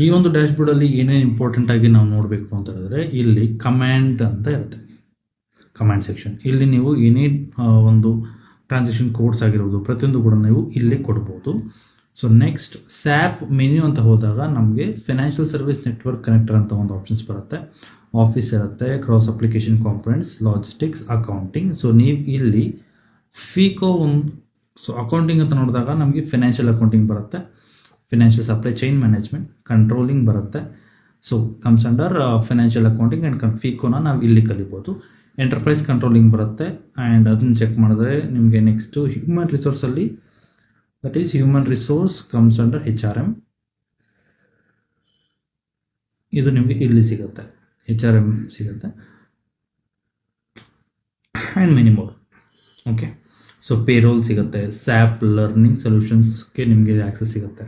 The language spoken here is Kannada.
ಈ ಒಂದು ಡ್ಯಾಶ್ಬೋರ್ಡಲ್ಲಿ ಏನೇನು ಇಂಪಾರ್ಟೆಂಟ್ ಆಗಿ ನಾವು ನೋಡಬೇಕು ಅಂತ ಹೇಳಿದ್ರೆ, ಇಲ್ಲಿ ಕಮ್ಯಾಂಡ್ ಅಂತ ಇರುತ್ತೆ, ಕಮ್ಯಾಂಡ್ ಸೆಕ್ಷನ್. ಇಲ್ಲಿ ನೀವು ಏನೇ ಒಂದು ಟ್ರಾನ್ಸಾಕ್ಷನ್ ಕೋಡ್ಸ್ ಆಗಿರ್ಬೋದು ಪ್ರತಿಯೊಂದು ಕೂಡ ನೀವು ಇಲ್ಲಿ ಕೊಡ್ಬೋದು. ಸೊ ನೆಕ್ಸ್ಟ್ ಸ್ಯಾಪ್ ಮೆನ್ಯೂ ಅಂತ ಹೋದಾಗ ನಮಗೆ ಫೈನಾನ್ಷಿಯಲ್ ಸರ್ವಿಸ್ ನೆಟ್ವರ್ಕ್ ಕನೆಕ್ಟರ್ ಅಂತ ಒಂದು ಆಪ್ಷನ್ಸ್ ಬರುತ್ತೆ, ಆಫೀಸ್ ಇರುತ್ತೆ, cross application components, logistics, accounting. So ನೀವು ಇಲ್ಲಿ ಫಿಕೋ ಒಂದು, ಸೊ ಅಕೌಂಟಿಂಗ್ ಅಂತ ನೋಡಿದಾಗ ನಮಗೆ ಫೈನಾನ್ಷಿಯಲ್ ಅಕೌಂಟಿಂಗ್ ಬರುತ್ತೆ, financial supply chain management, controlling ಬರುತ್ತೆ. So comes under financial accounting and ಫಿಕೋನ ನಾವು ಇಲ್ಲಿ ಕಲಿಬೋದು. ಎಂಟರ್ಪ್ರೈಸ್ ಕಂಟ್ರೋಲಿಂಗ್ ಬರುತ್ತೆ, ಆ್ಯಂಡ್ ಅದನ್ನು ಚೆಕ್ ಮಾಡಿದ್ರೆ ನಿಮಗೆ ನೆಕ್ಸ್ಟು ಹ್ಯೂಮನ್ ರಿಸೋರ್ಸಲ್ಲಿ, that is human resource comes under HRM. ಇದು ನಿಮಗೆ ಇಲ್ಲಿ ಸಿಗುತ್ತೆ, HRM ಸಿಗುತ್ತೆ, and many more. Okay, so payroll ಸಿಗುತ್ತೆ, ಸ್ಯಾಪ್ ಲರ್ನಿಂಗ್ ಸೊಲ್ಯೂಷನ್ಸ್ಗೆ ನಿಮಗೆ ಆಕ್ಸೆಸ್ ಸಿಗುತ್ತೆ.